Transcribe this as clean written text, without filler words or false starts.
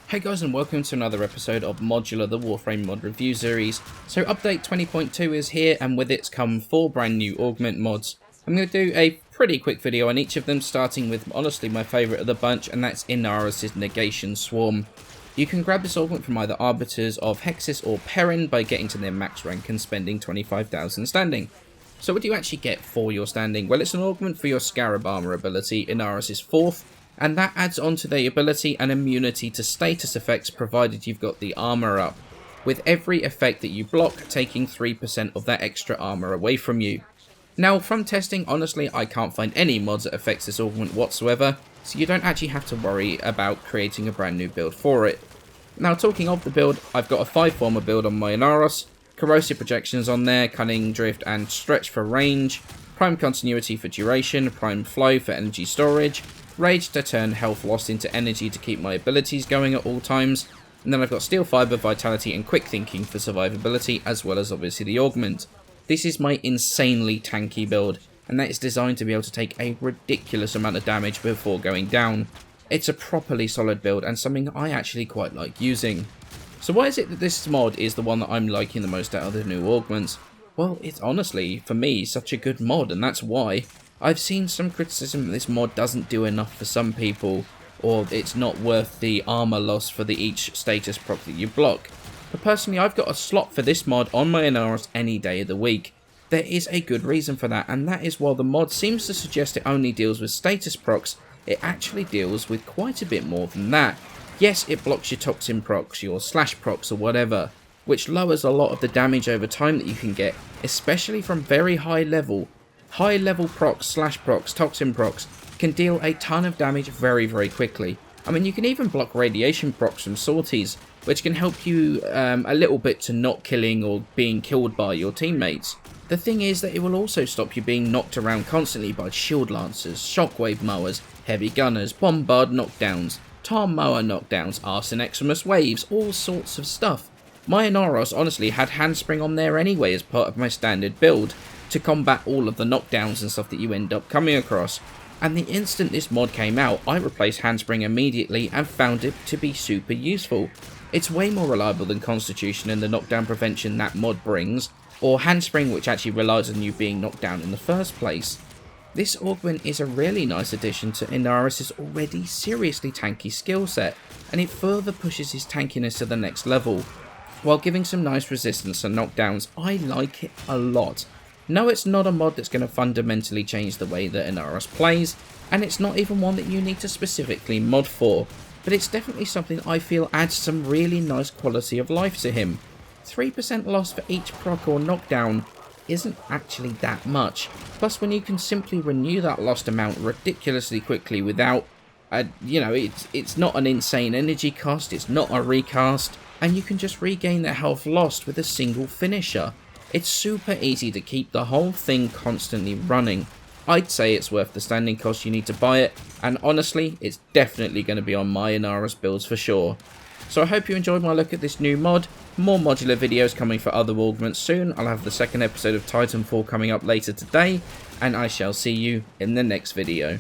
Hey guys, and welcome to another episode of Modular, the Warframe mod review series. So update 20.2 is here, and with it's come 4 brand new augment mods. I'm going to do a pretty quick video on each of them, starting with honestly my favourite of the bunch, and that's Inaros' Negation Swarm. You can grab this augment from either Arbiters of Hexis or Perrin by getting to their max rank and spending 25,000 standing. So what do you actually get for your standing? Well, it's an augment for your Scarab armor ability, Inaros' 4th, and that adds on to the ability and immunity to status effects provided you've got the armor up, with every effect that you block taking 3% of that extra armor away from you. Now, from testing, honestly, I can't find any mods that affects this augment whatsoever, so you don't actually have to worry about creating a brand new build for it. Now, talking of the build, I've got a 5-former build on my Inaros, corrosive projections on there, cunning, drift, and stretch for range, prime continuity for duration, prime flow for energy storage, rage to turn health lost into energy to keep my abilities going at all times, and then I've got steel fiber, vitality, and quick thinking for survivability, as well as obviously the augment. This is my insanely tanky build, and that is designed to be able to take a ridiculous amount of damage before going down. It's a properly solid build and something I actually quite like using. So why is it that this mod is the one that I'm liking the most out of the new augments? Well, it's honestly, for me, such a good mod, and that's why. I've seen some criticism that this mod doesn't do enough for some people, or it's not worth the armor loss for each status proc that you block. But personally, I've got a slot for this mod on my Inaros any day of the week. There is a good reason for that, and that is while the mod seems to suggest it only deals with status procs, it actually deals with quite a bit more than that. Yes, it blocks your toxin procs, your slash procs or whatever, which lowers a lot of the damage over time that you can get, especially from very high level procs, slash procs, toxin procs can deal a ton of damage very quickly. I mean, you can even block radiation procs from sorties, which can help you a little bit to not killing or being killed by your teammates. The thing is that it will also stop you being knocked around constantly by shield lancers, shockwave mowers, heavy gunners, bombard knockdowns, tar mower knockdowns, arson Eximus waves, all sorts of stuff. My Inaros honestly had handspring on there anyway as part of my standard build, to combat all of the knockdowns and stuff that you end up coming across. And the instant this mod came out, I replaced handspring immediately and found it to be super useful. It's way more reliable than Constitution and the knockdown prevention that mod brings, or handspring, which actually relies on you being knocked down in the first place. This augment is a really nice addition to Inaros' already seriously tanky skill set, and it further pushes his tankiness to the next level. While giving some nice resistance and knockdowns, I like it a lot. No, it's not a mod that's going to fundamentally change the way that Inaros plays, and it's not even one that you need to specifically mod for, but it's definitely something I feel adds some really nice quality of life to him. 3% loss for each proc or knockdown isn't actually that much, plus when you can simply renew that lost amount ridiculously quickly without, it's not an insane energy cost, it's not a recast, and you can just regain the health lost with a single finisher. It's super easy to keep the whole thing constantly running. I'd say it's worth the standing cost you need to buy it, and honestly, it's definitely going to be on my Inaros builds for sure. So I hope you enjoyed my look at this new mod. More modular videos coming for other augments soon. I'll have the second episode of Titanfall coming up later today, and I shall see you in the next video.